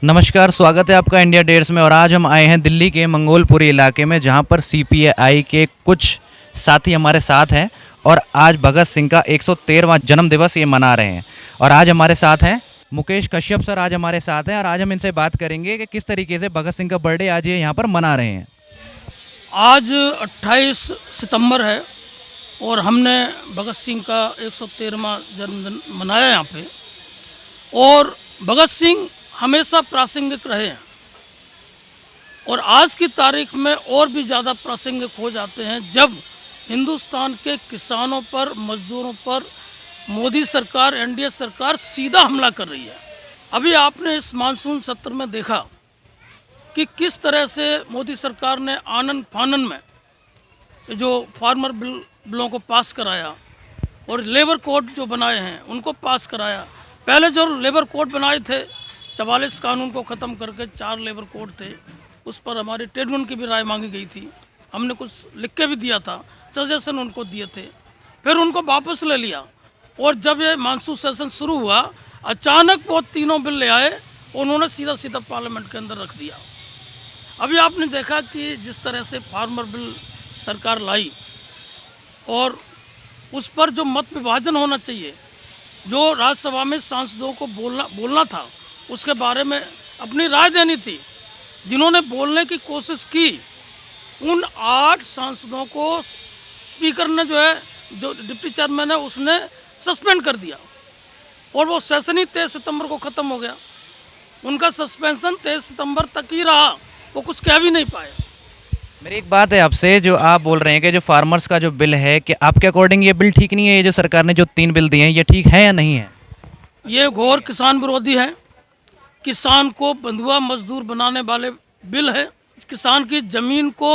नमस्कार, स्वागत है आपका इंडिया डेट्स में। और आज हम आए हैं दिल्ली के मंगोलपुरी इलाके में, जहां पर सीपीआई के कुछ साथी हमारे साथ हैं और आज भगत सिंह का 113वां जन्म दिवस ये मना रहे हैं। और आज हमारे साथ हैं मुकेश कश्यप सर, आज हमारे साथ हैं और आज हम इनसे बात करेंगे कि किस तरीके से भगत सिंह का बर्थडे आज ये यहाँ पर मना रहे हैं। आज 28 सितंबर है और हमने भगत सिंह का 113वां जन्मदिन मनाया यहाँ पे। और भगत सिंह हमेशा प्रासंगिक रहे हैं और आज की तारीख में और भी ज़्यादा प्रासंगिक हो जाते हैं जब हिंदुस्तान के किसानों पर, मजदूरों पर मोदी सरकार, एनडीए सरकार सीधा हमला कर रही है। अभी आपने इस मानसून सत्र में देखा कि किस तरह से मोदी सरकार ने आनन फानन में जो फार्मर बिलों को पास कराया और लेबर कोड जो बनाए हैं उनको पास कराया। पहले जो लेबर कोड बनाए थे 44 कानून को ख़त्म करके 4 लेबर कोड थे, उस पर हमारी ट्रेड यूनियन की भी राय मांगी गई थी। हमने कुछ लिख के भी दिया था, सजेशन उनको दिए थे, फिर उनको वापस ले लिया। और जब ये मानसून सेशन शुरू हुआ, अचानक वो तीनों बिल ले आए और उन्होंने सीधा सीधा पार्लियामेंट के अंदर रख दिया। अभी आपने देखा कि जिस तरह से फार्मर बिल सरकार लाई और उस पर जो मत विभाजन होना चाहिए, जो राज्यसभा में सांसदों को बोलना था, उसके बारे में अपनी राय देनी थी, जिन्होंने बोलने की कोशिश की, उन 8 सांसदों को स्पीकर ने जो डिप्टी चेयरमैन है उसने सस्पेंड कर दिया और वो सेशन ही 23 सितंबर को ख़त्म हो गया। उनका सस्पेंशन 23 सितंबर तक ही रहा, वो कुछ कह भी नहीं पाए। मेरी एक बात है आपसे, जो आप बोल रहे हैं कि जो फार्मर्स का जो बिल है, कि आपके अकॉर्डिंग ये बिल ठीक नहीं है? ये जो सरकार ने जो 3 बिल दिए हैं, ये ठीक है या नहीं है? ये घोर किसान विरोधी है। किसान को बंधुआ मजदूर बनाने वाले बिल है। किसान की ज़मीन को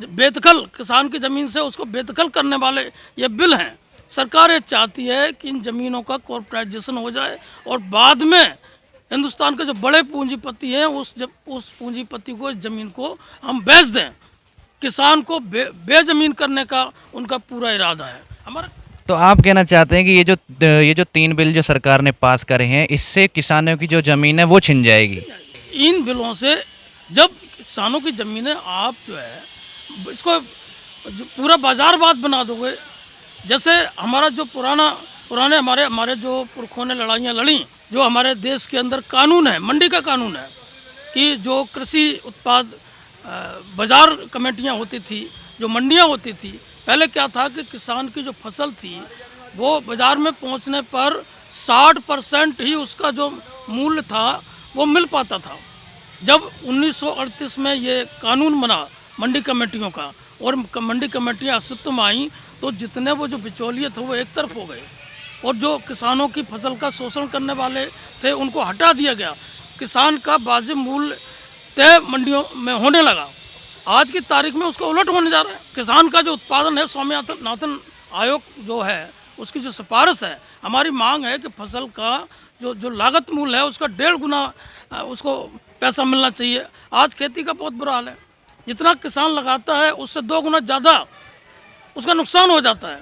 बेदखल, किसान की ज़मीन से उसको बेदखल करने वाले ये बिल हैं। सरकार ये चाहती है कि इन ज़मीनों का कॉर्पोरेटाइजेशन हो जाए और बाद में हिंदुस्तान के जो बड़े पूंजीपति हैं उस पूंजीपति को इस ज़मीन को हम बेच दें। किसान को बेजमीन करने का उनका पूरा इरादा है। हमारा तो आप कहना चाहते हैं कि ये जो 3 बिल जो सरकार ने पास करे हैं, इससे किसानों की जो ज़मीन है वो छिन जाएगी? इन बिलों से जब किसानों की ज़मीनें आप जो है इसको पूरा बाजारवाद बना दोगे, जैसे हमारा जो पुराने हमारे जो पुरखों ने लड़ाइयाँ लड़ी, जो हमारे देश के अंदर कानून है, मंडी का कानून है कि जो कृषि उत्पाद बाज़ार कमेटियाँ होती थी, जो मंडियाँ होती थी, पहले क्या था कि किसान की जो फसल थी वो बाज़ार में पहुंचने पर 60% ही उसका जो मूल्य था वो मिल पाता था। जब 1938 में ये कानून बना मंडी कमेटियों का और मंडी कमेटियाँ अस्तित्व में आई, तो जितने वो जो बिचौलिए थे वो एक तरफ हो गए और जो किसानों की फसल का शोषण करने वाले थे उनको हटा दिया गया। किसान का वाजिब मूल्य तय मंडियों में होने लगा। आज की तारीख में उसको उलट होने जा रहा है। किसान का जो उत्पादन है, स्वामीनाथन आयोग जो है उसकी जो सिफारिश है, हमारी मांग है कि फसल का जो लागत मूल्य है उसका 1.5 गुना उसको पैसा मिलना चाहिए। आज खेती का बहुत बुरा हाल है, जितना किसान लगाता है उससे 2 गुना ज़्यादा उसका नुकसान हो जाता है।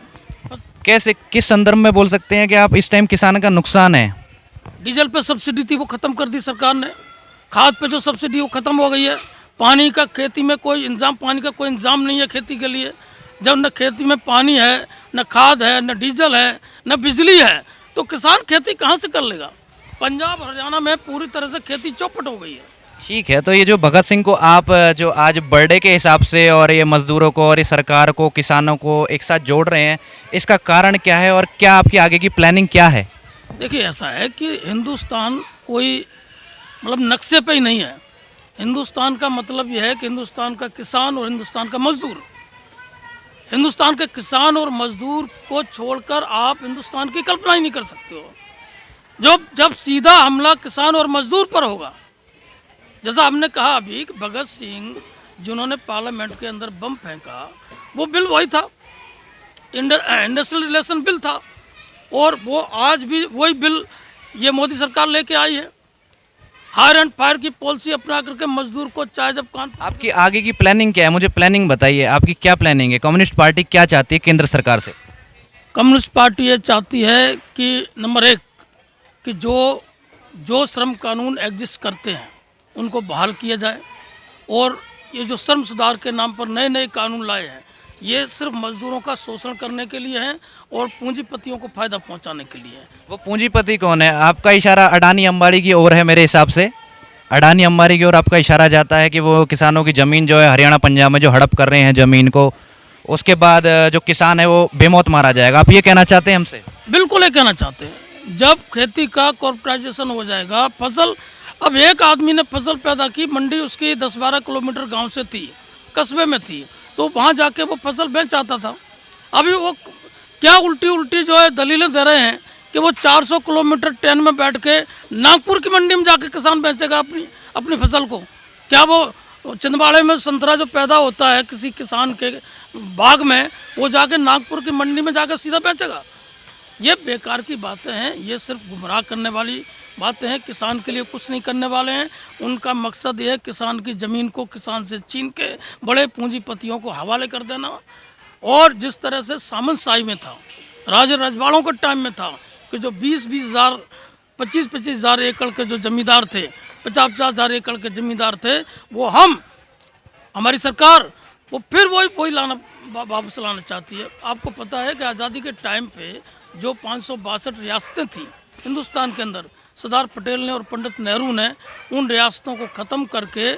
कैसे, किस संदर्भ में बोल सकते हैं कि आप इस टाइम किसान का नुकसान है? डीजल पे सब्सिडी थी वो ख़त्म कर दी सरकार ने, खाद पे जो सब्सिडी वो ख़त्म हो गई है, पानी का खेती में कोई इंतज़ाम, पानी का कोई इंतज़ाम नहीं है खेती के लिए। जब न खेती में पानी है, न खाद है, न डीजल है, न बिजली है, तो किसान खेती कहाँ से कर लेगा? पंजाब हरियाणा में पूरी तरह से खेती चौपट हो गई है। ठीक है, तो ये जो भगत सिंह को आप जो आज बर्थडे के हिसाब से और ये मजदूरों को और ये सरकार को, किसानों को एक साथ जोड़ रहे हैं, इसका कारण क्या है और क्या आपकी आगे की प्लानिंग क्या है? देखिए, ऐसा है कि हिंदुस्तान कोई मतलब नक्शे पे ही नहीं है। हिंदुस्तान का मतलब यह है कि हिंदुस्तान का किसान और हिंदुस्तान का मजदूर, हिंदुस्तान के किसान और मजदूर को छोड़कर आप हिंदुस्तान की कल्पना ही नहीं कर सकते हो। जब सीधा हमला किसान और मजदूर पर होगा, जैसा हमने कहा अभी कि भगत सिंह जिन्होंने पार्लियामेंट के अंदर बम फेंका, वो बिल वही था, इंडस्ट्रियल रिलेशन बिल था और वो आज भी वही बिल ये मोदी सरकार लेके आई है। हायर एंड फायर की पॉलिसी अपना करके मजदूर को चाहे जब कान। आपकी आगे की प्लानिंग क्या है? मुझे प्लानिंग बताइए, आपकी क्या प्लानिंग है? कम्युनिस्ट पार्टी क्या चाहती है केंद्र सरकार से? कम्युनिस्ट पार्टी ये चाहती है कि नंबर 1 कि जो श्रम कानून एग्जिस्ट करते हैं उनको बहाल किया जाए। और ये जो श्रम सुधार के नाम पर नए नए कानून लाए हैं, ये सिर्फ मजदूरों का शोषण करने के लिए हैं और पूंजीपतियों को फायदा पहुंचाने के लिए है। वो पूंजीपति कौन है? आपका इशारा अडानी अंबानी की ओर है मेरे हिसाब से। अडानी अंबानी की ओर आपका इशारा जाता है कि वो किसानों की ज़मीन जो है हरियाणा पंजाब में जो हड़प कर रहे हैं ज़मीन को, उसके बाद जो किसान है वो बेमौत मारा जाएगा। आप ये कहना चाहते हैं हमसे? बिल्कुल ये कहना चाहते हैं, जब खेती का कॉर्पोरेटाइजेशन हो जाएगा, फसल, अब एक आदमी ने फसल पैदा की, मंडी उसकी 10-12 किलोमीटर गांव से थी, कस्बे में थी, तो वहाँ जाके वो फसल बेच आता था। अभी वो क्या उल्टी उल्टी जो है दलीलें दे रहे हैं कि वो 400 किलोमीटर ट्रेन में बैठ के नागपुर की मंडी में जाके किसान बेचेगा अपनी फसल को। क्या वो छिंदवाड़े में संतरा जो पैदा होता है किसी किसान के बाग में, वो जाके नागपुर की मंडी में जाकर सीधा बेचेगा? ये बेकार की बातें हैं, ये सिर्फ गुमराह करने वाली बातें हैं। किसान के लिए कुछ नहीं करने वाले हैं। उनका मकसद ये है किसान की ज़मीन को किसान से छीन के बड़े पूंजीपतियों को हवाले कर देना। और जिस तरह से सामंतशाही में था, राजे रजवाड़ों के टाइम में था कि जो 20-20 हज़ार 25-25 हज़ार एकड़ के जो जमींदार थे, 50-50 हज़ार एकड़ के जमींदार थे, वो हमारी सरकार वो फिर वही लाना वापस लाना चाहती है। आपको पता है कि आज़ादी के टाइम पे जो 562 रियासतें थी हिंदुस्तान के अंदर, सरदार पटेल ने और पंडित नेहरू ने उन रियासतों को ख़त्म करके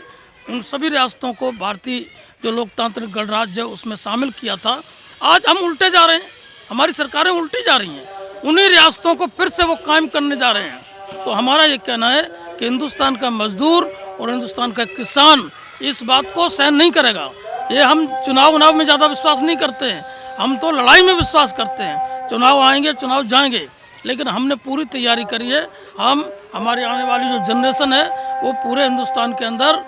उन सभी रियासतों को भारतीय जो लोकतांत्रिक गणराज्य है उसमें शामिल किया था। आज हम उल्टे जा रहे हैं, हमारी सरकारें उल्टी जा रही हैं, उन्हीं रियासतों को फिर से वो कायम करने जा रहे हैं। तो हमारा ये कहना है कि हिंदुस्तान का मजदूर और हिंदुस्तान का किसान इस बात को सहन नहीं करेगा। ये हम चुनाव में ज़्यादा विश्वास नहीं करते हैं, हम तो लड़ाई में विश्वास करते हैं। चुनाव आएंगे, चुनाव जाएंगे, लेकिन हमने पूरी तैयारी करी है। हमारे आने वाली जो जनरेशन है वो पूरे हिंदुस्तान के अंदर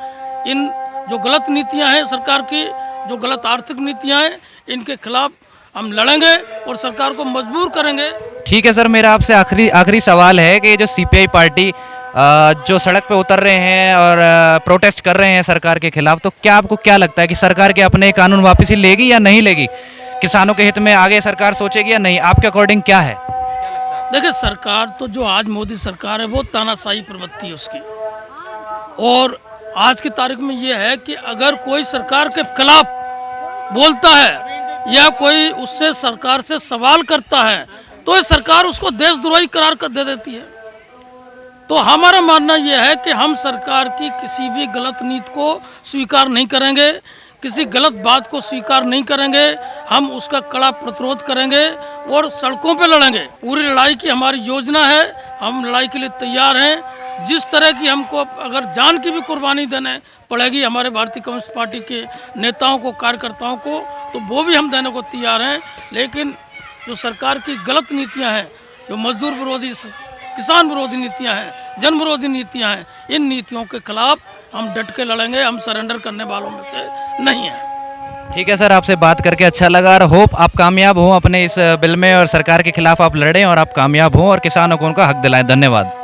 इन जो गलत नीतियां हैं सरकार की, जो गलत आर्थिक नीतियां हैं, इनके खिलाफ हम लड़ेंगे और सरकार को मजबूर करेंगे। ठीक है सर, मेरा आपसे आखिरी सवाल है कि जो सीपीआई पार्टी जो सड़क पे उतर रहे हैं और प्रोटेस्ट कर रहे हैं सरकार के खिलाफ, तो क्या आपको क्या लगता है कि सरकार के अपने कानून वापस ही लेगी या नहीं लेगी? किसानों के हित में आगे सरकार सोचेगी या नहीं? आपके अकॉर्डिंग क्या है? देखिए, सरकार तो जो आज मोदी सरकार है वो तानाशाही प्रवृत्ति है उसकी। और आज की तारीख में ये है कि अगर कोई सरकार के खिलाफ बोलता है या कोई उससे सरकार से सवाल करता है तो ये सरकार उसको देशद्रोही करार कर दे देती है। तो हमारा मानना यह है कि हम सरकार की किसी भी गलत नीति को स्वीकार नहीं करेंगे, किसी गलत बात को स्वीकार नहीं करेंगे। हम उसका कड़ा प्रतिरोध करेंगे और सड़कों पे लड़ेंगे। पूरी लड़ाई की हमारी योजना है, हम लड़ाई के लिए तैयार हैं। जिस तरह की हमको अगर जान की भी कुर्बानी देने पड़ेगी हमारे भारतीय कम्युनिस्ट पार्टी के नेताओं को, कार्यकर्ताओं को, तो वो भी हम देने को तैयार हैं। लेकिन जो सरकार की गलत नीतियाँ हैं, जो मजदूर विरोधी, किसान विरोधी नीतियाँ हैं, जन विरोधी नीतियाँ हैं, इन नीतियों के खिलाफ हम डट के लड़ेंगे। हम सरेंडर करने वालों में से नहीं हैं। ठीक है सर, आपसे बात करके अच्छा लगा और होप आप कामयाब हों अपने इस बिल में और सरकार के खिलाफ आप लड़ें और आप कामयाब हों और किसानों को उनका हक दिलाएं। धन्यवाद।